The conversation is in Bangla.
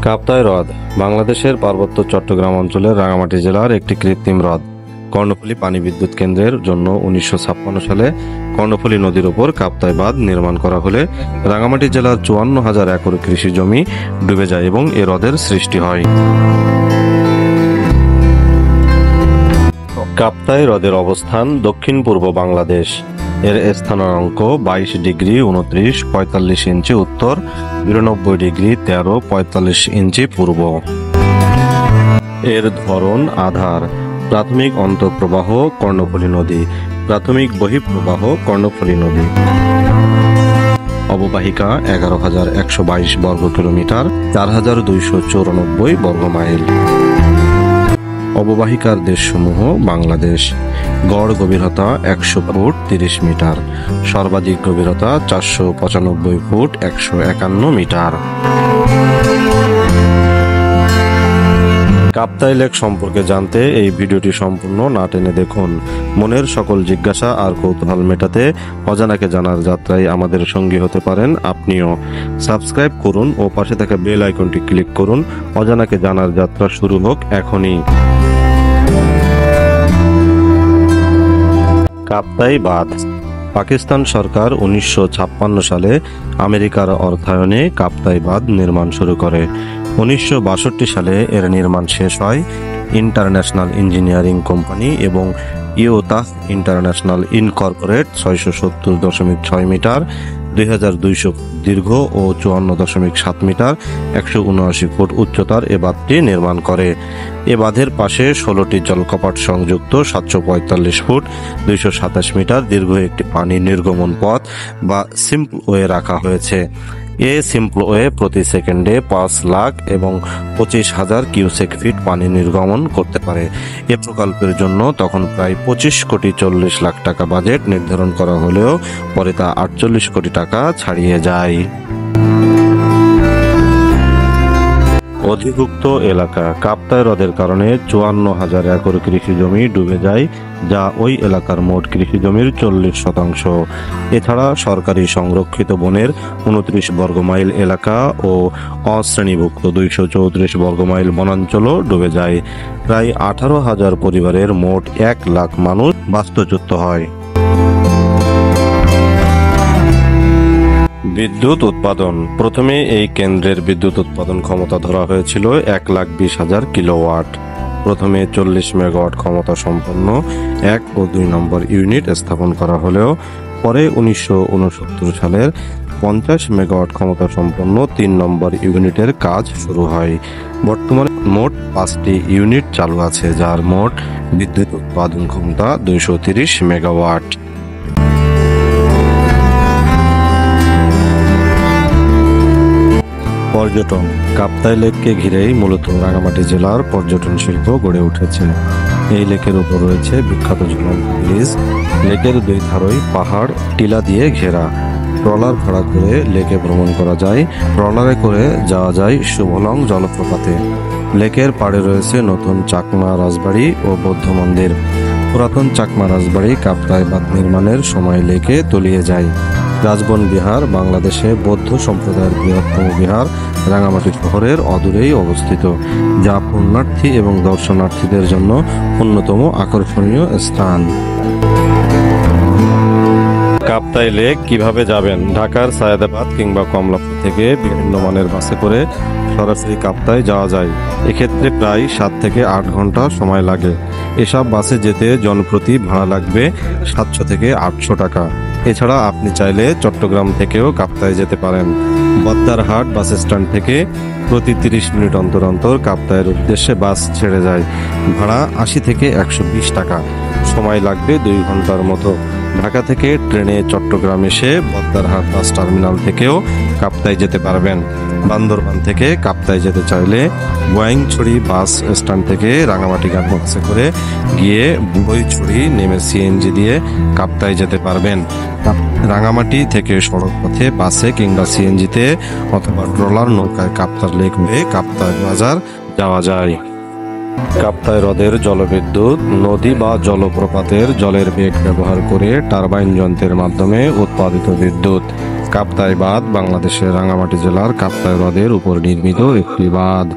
কাপ্তাই হ্রদ বাংলাদেশের পার্বত্য চট্টগ্রাম অঞ্চলের রাঙামাটি জেলার একটি কৃত্রিম হ্রদ। কর্ণফুলী পানি বিদ্যুৎ কেন্দ্রের জন্য 1956 সালে কর্ণফুলী নদীর ওপর কাপ্তাই বাঁধ নির্মাণ করা হলে রাঙামাটি জেলার 54,000 একর কৃষি জমি ডুবে যায় এবং এ হ্রদের সৃষ্টি হয়। কাপ্তাই হ্রদের অবস্থান দক্ষিণ পূর্ব বাংলাদেশ। এর স্থানাঙ্ক 22°29'45" ইঞ্চি উত্তর, 92°13'45" পূর্ব। এর ধরন আধার। প্রাথমিক অন্তঃপ্রবাহ কর্ণফুলী নদী, প্রাথমিক বহিঃপ্রবাহ কর্ণফুলী নদী। অববাহিকা 11,122 বর্গ কিলোমিটার, 4,294 বর্গ মাইল। অববাহিকার দেশসমূহ বাংলাদেশ। গড় গভীরতা 100 ফুট 30 মিটার, সর্বাধিক গভীরতা 495 ফুট 151 মিটার। কাপ্তাই লেক সম্পর্কে জানতে এই ভিডিওটি সম্পূর্ণ না টেনে দেখুন। মনের সকল জিজ্ঞাসা আর কৌতূহল মেটাতে অজানাকে জানার যাত্রায় আমাদের সঙ্গী হতে পারেন আপনিও। সাবস্ক্রাইব করুন ও পাশে থাকা বেল আইকনটি ক্লিক করুন। অজানাকে জানার যাত্রা শুরু হোক এখনই। কাপ্তাই বাঁধ। পাকিস্তান সরকার 1956 সালে আমেরিকার অর্থায়নে কাপ্তাই বাঁধ নির্মাণ শুরু করে। 1962 সালে এর নির্মাণ শেষ হয়। ইন্টারন্যাশনাল ইঞ্জিনিয়ারিং কোম্পানি এবং ইওতাহ ইন্টারন্যাশনাল ইনকর্পোরেট 670.6 মিটার, 2,200 দীর্ঘ ও 54.7 মিটার, 179 ফুট উচ্চতার এ বাঁধটি নির্মাণ করে। এ বাঁধের পাশে 16টি জলকপাট সংযুক্ত 745 ফুট 227 মিটার দীর্ঘ একটি পানি নির্গমন পথ বা সিম্পলওয়ে রাখা হয়েছে। এ সিম্পলওয়ে প্রতি সেকেন্ডে 5 লাখ এবং 25,000 কিউসেক ফিট পানি নির্গমন করতে পারে। এ প্রকল্পের জন্য তখন প্রায় 25,40,00,000 টাকা বাজেট নির্ধারণ করা হলেও পরে তা 48 কোটি টাকা ছাড়িয়ে যায়। অধিভুক্ত এলাকা। কাপ্তাই হ্রদের কারণে 54,000 একর কৃষি জমি ডুবে যায়, যা ওই এলাকার মোট কৃষি জমির 40%। এছাড়া সরকারি সংরক্ষিত বনের 29 বর্গ মাইল এলাকা ও অশ্রেণীভুক্ত 234 বর্গ মাইল বনাঞ্চলও ডুবে যায়। প্রায় 18,000 পরিবারের মোট 1 লাখ মানুষ বাস্তুচ্যুত হয়। বিদ্যুৎ উৎপাদন। প্রথমে এই কেন্দ্রের বিদ্যুৎ উৎপাদন ক্ষমতা ধরা হয়েছিল 1,20,000 কিলোওয়াট। প্রথমে 40 মেগাওয়াট ক্ষমতা সম্পন্ন 1 ও 2 নম্বর ইউনিট স্থাপন করা হলেও পরে 1969 সালের 50 মেগাওয়াট ক্ষমতা সম্পন্ন 3 নম্বর ইউনিটের কাজ শুরু হয়। বর্তমানে মোট 5টি ইউনিট চালু আছে, যার মোট বিদ্যুৎ উৎপাদন ক্ষমতা 230 মেগাওয়াট। পর্যটন। কাপ্তাই লেককে ঘিরেই মূলত রাঙামাটি জেলার পর্যটন শিল্প গড়ে উঠেছে। এই লেকের উপর রয়েছে বিখ্যাত ঝুলন্ত ব্রিজ। লেকের দুই ধারই পাহাড় টিলা দিয়ে ঘেরা। ট্রলার ভাড়া করে লেকে ভ্রমণ করা যায়। ট্রলারে করে যাওয়া যায় শুভলং জলপ্রপাতে। লেকের পাড়ে রয়েছে নতুন চাকমা রাজবাড়ি ও বৌদ্ধ মন্দির। পুরাতন চাকমা রাজবাড়ি কাপ্তাই বাঁধ নির্মাণের সময় লেকে তলিয়ে যায়। রাজবন বিহার বাংলাদেশে বৌদ্ধ সম্প্রদায়ের বৃহত্তম বিহার রাঙামাটি শহরের অদূরেই অবস্থিত, যা পুণ্যার্থী এবং দর্শনার্থীদের জন্য অন্যতম আকর্ষণীয় স্থান। কাপ্তাই লেক কিভাবে যাবেন? ঢাকার সায়েদাবাদ কিংবা কমলাপুর থেকে বিভিন্ন মানের বাসে করে সরাসরি কাপ্তাই যাওয়া যায়। এক্ষেত্রে প্রায় 7 থেকে 8 ঘন্টা সময় লাগে। এসব বাসে যেতে জনপ্রতি ভাড়া লাগবে 700 থেকে 800 টাকা। এছাড়া আপনি চাইলে চট্টগ্রাম থেকেও কাপ্তাই যেতে পারেন। বদ্দারহাট বাস স্ট্যান্ড থেকে প্রতি 30 মিনিট অন্তর অন্তর কাপ্তাইয়ের উদ্দেশ্যে বাস ছেড়ে যায়। ভাড়া 80 থেকে 120 টাকা। সময় লাগবে 2 ঘন্টার মতো। ঢাকা থেকে ট্রেনে চট্টগ্রাম এসে বদ্দারহাট বাস টার্মিনাল থেকেও কাপ্তাই যেতে পারবেন। বান্দরবান থেকে কাপ্তাই যেতে চাইলে গোয়াইনছড়ি বাস স্ট্যান্ড থেকে রাঙামাটিগামী বাসে করে গিয়ে বুড়ইছড়ি নেমে সিএনজি দিয়ে কাপ্তাই যেতে পারবেন। রাঙামাটি থেকে সড়ক পথে বাসে কিংবা সিএনজিতে অথবা ট্রলার নৌকায় কাপ্তাই লেক হয়ে কাপ্তাই বাজার যাওয়া যায়। কাপ্তাই হ্রদের জলবিদ্যুৎ। নদী বা জলপ্রপাতের জলের বেগ ব্যবহার করে টারবাইন যন্ত্রের মাধ্যমে উৎপাদিত বিদ্যুৎ। কাপ্তাই বাঁধ বাংলাদেশের রাঙ্গামাটি জেলার কাপ্তাই হ্রদের উপর নির্মিত একটি বাঁধ।